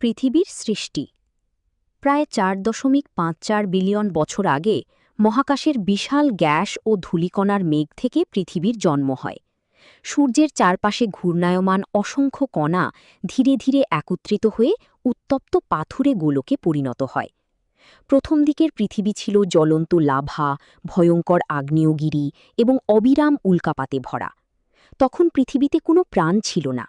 পৃথিবীর সৃষ্টি প্রায় 4.54 বিলিয়ন বছর আগে মহাকাশের বিশাল গ্যাস ও ধূলিকণার মেঘ থেকে পৃথিবীর জন্ম হয়। সূর্যের চারপাশে ঘূর্ণায়মান অসংখ্য কণা ধীরে ধীরে একত্রিত হয়ে উত্তপ্ত পাথুরে গোলকে পরিণত হয়। প্রথম দিকের পৃথিবী ছিল জ্বলন্ত লাভা, ভয়ঙ্কর আগ্নেয়গিরি এবং অবিরাম উল্কাপাতে ভরা। তখন পৃথিবীতে কোনো প্রাণ ছিল না।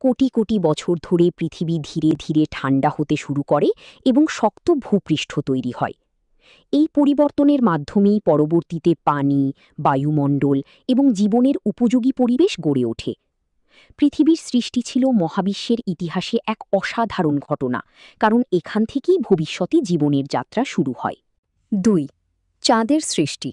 কোটি কোটি বছর ধরে পৃথিবী ধীরে ধীরে ঠান্ডা হতে শুরু করে এবং শক্ত ভূপৃষ্ঠ তৈরি হয়। এই পরিবর্তনের মাধ্যমেই পরবর্তীতে পানি, বায়ুমণ্ডল এবং জীবনের উপযোগী পরিবেশ গড়ে ওঠে। পৃথিবীর সৃষ্টি ছিল মহাবিশ্বের ইতিহাসে এক অসাধারণ ঘটনা, কারণ এখান থেকেই ভবিষ্যতে জীবনের যাত্রা শুরু হয়। 2. চাঁদের সৃষ্টি।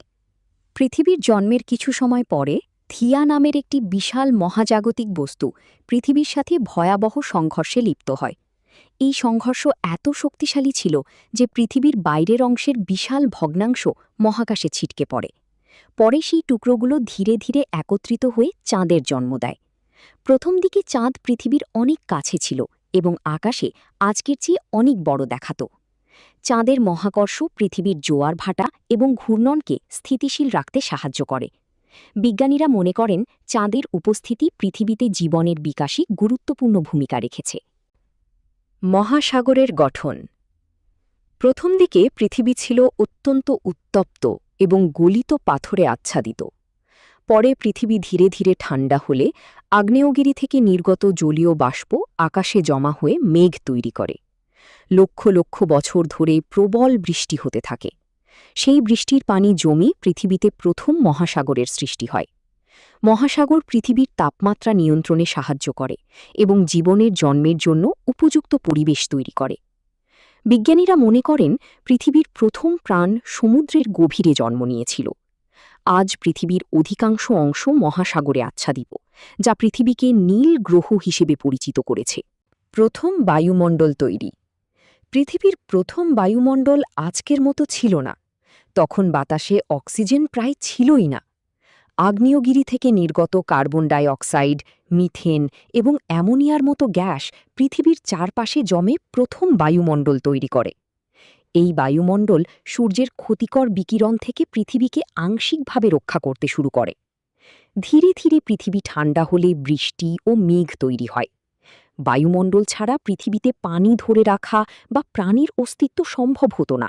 পৃথিবীর জন্মের কিছু সময় পরে থিয়া নামের একটি বিশাল মহাজাগতিক বস্তু পৃথিবীর সাথে ভয়াবহ সংঘর্ষে লিপ্ত হয়। এই সংঘর্ষ এত শক্তিশালী ছিল যে পৃথিবীর বাইরের অংশের বিশাল ভগ্নাংশ মহাকাশে ছিটকে পড়ে। পরে সেই টুকরোগুলো ধীরে ধীরে একত্রিত হয়ে চাঁদের জন্ম দেয়। প্রথম দিকে চাঁদ পৃথিবীর অনেক কাছে ছিল এবং আকাশে আজকের চেয়ে অনেক বড় দেখাত। চাঁদের মহাকর্ষ পৃথিবীর জোয়ার ভাটা এবং ঘূর্ণনকে স্থিতিশীল রাখতে সাহায্য করে। বিজ্ঞানীরা মনে করেন চাঁদের উপস্থিতি পৃথিবীতে জীবনের বিকাশে গুরুত্বপূর্ণ ভূমিকা রেখেছে। মহাসাগরের গঠন। প্রথম দিকে পৃথিবী ছিল অত্যন্ত উত্তপ্ত এবং গলিত পাথরে আচ্ছাদিত। পরে পৃথিবী ধীরে ধীরে ঠান্ডা হলে আগ্নেয়গিরি থেকে নির্গত জলীয় বাষ্প আকাশে জমা হয়ে মেঘ তৈরি করে। লক্ষ লক্ষ বছর ধরে প্রবল বৃষ্টি হতে থাকে। সেই বৃষ্টির পানি জমে পৃথিবীতে প্রথম মহাসাগরের সৃষ্টি হয়। মহাসাগর পৃথিবীর তাপমাত্রা নিয়ন্ত্রণে সাহায্য করে এবং জীবনের জন্মের জন্য উপযুক্ত পরিবেশ তৈরি করে। বিজ্ঞানীরা মনে করেন পৃথিবীর প্রথম প্রাণ সমুদ্রের গভীরে জন্ম নিয়েছিল। আজ পৃথিবীর অধিকাংশ অংশ মহাসাগরে আচ্ছাদিত, যা পৃথিবীকে নীল গ্রহ হিসেবে পরিচিত করেছে। প্রথম বায়ুমণ্ডল তৈরি। পৃথিবীর প্রথম বায়ুমণ্ডল আজকের মতো ছিল না। তখন বাতাসে অক্সিজেন প্রায় ছিলই না। আগ্নেয়গিরি থেকে নির্গত কার্বন ডাই অক্সাইড, মিথেন এবং অ্যামোনিয়ার মতো গ্যাস পৃথিবীর চারপাশে জমে প্রথম বায়ুমণ্ডল তৈরি করে। এই বায়ুমণ্ডল সূর্যের ক্ষতিকর বিকিরণ থেকে পৃথিবীকে আংশিকভাবে রক্ষা করতে শুরু করে। ধীরে ধীরে পৃথিবী ঠান্ডা হলে বৃষ্টি ও মেঘ তৈরি হয়। বায়ুমণ্ডল ছাড়া পৃথিবীতে পানি ধরে রাখা বা প্রাণীর অস্তিত্ব সম্ভব হতো না।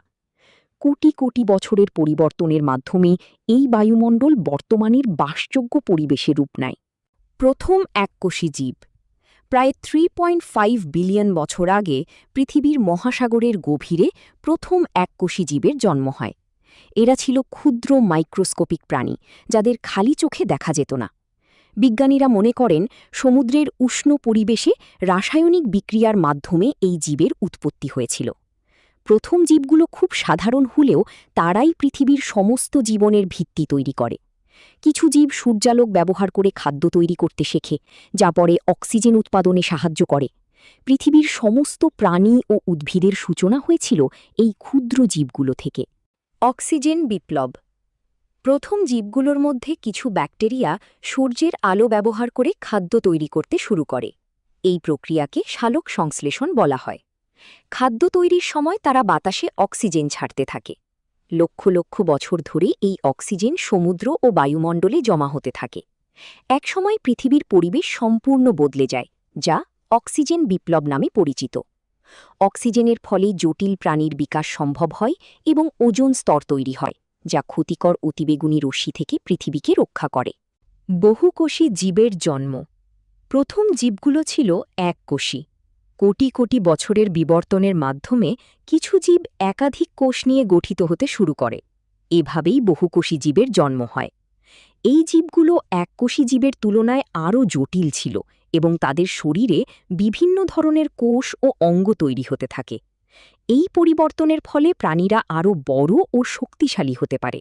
কোটি কোটি বছরের পরিবর্তনের মাধ্যমে এই বায়ুমণ্ডল বর্তমানের বাসযোগ্য পরিবেশে রূপ নেয়। প্রথম এককোষী জীব। প্রায় 3.5 বিলিয়ন বছর আগে পৃথিবীর মহাসাগরের গভীরে প্রথম এককোষী জীবের জন্ম হয়। এরা ছিল ক্ষুদ্র মাইক্রোস্কোপিক প্রাণী, যাদের খালি চোখে দেখা যেত না। বিজ্ঞানীরা মনে করেন সমুদ্রের উষ্ণ পরিবেশে রাসায়নিক বিক্রিয়ার মাধ্যমে এই জীবের উৎপত্তি হয়েছিল। প্রথম জীবগুলো খুব সাধারণ হলেও তারাই পৃথিবীর সমস্ত জীবনের ভিত্তি তৈরি করে। কিছু জীব সূর্যালোক ব্যবহার করে খাদ্য তৈরি করতে শেখে, যা পরে অক্সিজেন উৎপাদনে সাহায্য করে। পৃথিবীর সমস্ত প্রাণী ও উদ্ভিদের সূচনা হয়েছিল এই ক্ষুদ্র জীবগুলো থেকে। অক্সিজেন বিপ্লব। প্রথম জীবগুলোর মধ্যে কিছু ব্যাকটেরিয়া সূর্যের আলো ব্যবহার করে খাদ্য তৈরি করতে শুরু করে। এই প্রক্রিয়াকে সালোক সংশ্লেষণ বলা হয়। খাদ্য তৈরির সময় তারা বাতাসে অক্সিজেন ছাড়তে থাকে। লক্ষ লক্ষ বছর ধরে এই অক্সিজেন সমুদ্র ও বায়ুমণ্ডলে জমা হতে থাকে। একসময় পৃথিবীর পরিবেশ সম্পূর্ণ বদলে যায়, যা অক্সিজেন বিপ্লব নামে পরিচিত। অক্সিজেনের ফলে জটিল প্রাণীর বিকাশ সম্ভব হয় এবং ওজোন স্তর তৈরি হয়, যা ক্ষতিকর অতিবেগুনি রশ্মি থেকে পৃথিবীকে রক্ষা করে। বহুকোষী জীবের জন্ম। প্রথম জীবগুলো ছিল এককোষী। কোটি কোটি বছরের বিবর্তনের মাধ্যমে কিছু জীব একাধিক কোষ নিয়ে গঠিত হতে শুরু করে। এভাবেই বহুকোষী জীবের জন্ম হয়। এই জীবগুলো এককোষী জীবের তুলনায় আরও জটিল ছিল এবং তাদের শরীরে বিভিন্ন ধরনের কোষ ও অঙ্গ তৈরি হতে থাকে। এই পরিবর্তনের ফলে প্রাণীরা আরও বড় ও শক্তিশালী হতে পারে।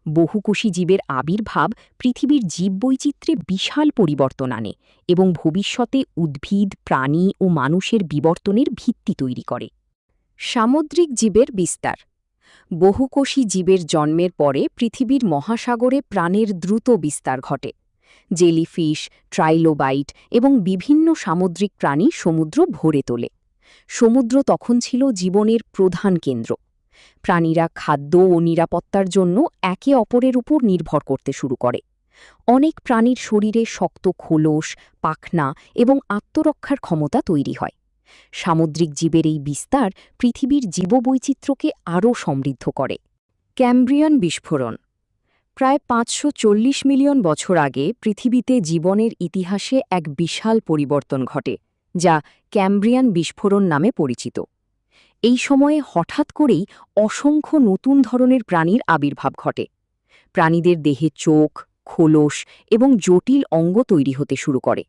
বহুকোষী জীবের আবির্ভাব পৃথিবীর জীববৈচিত্র্যে বিশাল পরিবর্তন আনে এবং ভবিষ্যতে উদ্ভিদ, প্রাণী ও মানুষের বিবর্তনের ভিত্তি তৈরি করে। সামুদ্রিক জীবের বিস্তার। বহুকোষী জীবের জন্মের পরে পৃথিবীর মহাসাগরে প্রাণের দ্রুত বিস্তার ঘটে। জেলিফিশ, ট্রাইলোবাইট এবং বিভিন্ন সামুদ্রিক প্রাণী সমুদ্র ভরে তোলে। সমুদ্র তখন ছিল জীবনের প্রধান কেন্দ্র। প্রাণীরা খাদ্য ও নিরাপত্তার জন্য একে অপরের উপর নির্ভর করতে শুরু করে। অনেক প্রাণীর শরীরে শক্ত খোলস, পাখনা এবং আত্মরক্ষার ক্ষমতা তৈরি হয়। সামুদ্রিক জীবের এই বিস্তার পৃথিবীর জীববৈচিত্র্যকে আরও সমৃদ্ধ করে। ক্যাম্ব্রিয়ান বিস্ফোরণ। প্রায় ৫৪০ মিলিয়ন বছর আগে পৃথিবীতে জীবনের ইতিহাসে এক বিশাল পরিবর্তন ঘটে, যা ক্যাম্ব্রিয়ান বিস্ফোরণ নামে পরিচিত। এই সময়ে হঠাৎ করেই অসংখ্য নতুন ধরনের প্রাণীর আবির্ভাব ঘটে। প্রাণীদের দেহে চোখ, খোলস এবং জটিল অঙ্গ তৈরি হতে শুরু করে।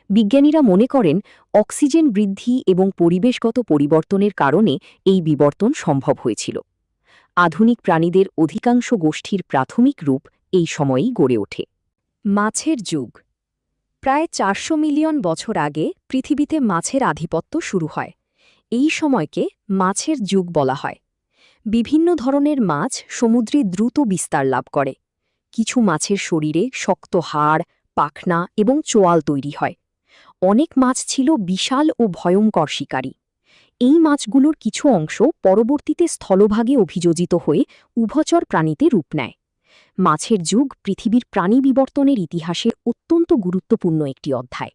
বিজ্ঞানীরা মনে করেন অক্সিজেন বৃদ্ধি এবং পরিবেশগত পরিবর্তনের কারণে এই বিবর্তন সম্ভব হয়েছিল। আধুনিক প্রাণীদের অধিকাংশ গোষ্ঠীর প্রাথমিক রূপ এই সময়েই গড়ে ওঠে। মাছের যুগ। প্রায় ৪০০ মিলিয়ন বছর আগে পৃথিবীতে মাছের আধিপত্য শুরু হয়। এই সময়কে মাছের যুগ বলা হয়। বিভিন্ন ধরনের মাছ সমুদ্রে দ্রুত বিস্তার লাভ করে। কিছু মাছের শরীরে শক্ত হাড়, পাখনা এবং চোয়াল তৈরি হয়। অনেক মাছ ছিল বিশাল ও ভয়ঙ্কর শিকারী। এই মাছগুলোর কিছু অংশ পরবর্তীতে স্থলভাগে অভিযোজিত হয়ে উভচর প্রাণীতে রূপ নেয়। মাছের যুগ পৃথিবীর প্রাণী বিবর্তনের ইতিহাসে অত্যন্ত গুরুত্বপূর্ণ একটি অধ্যায়।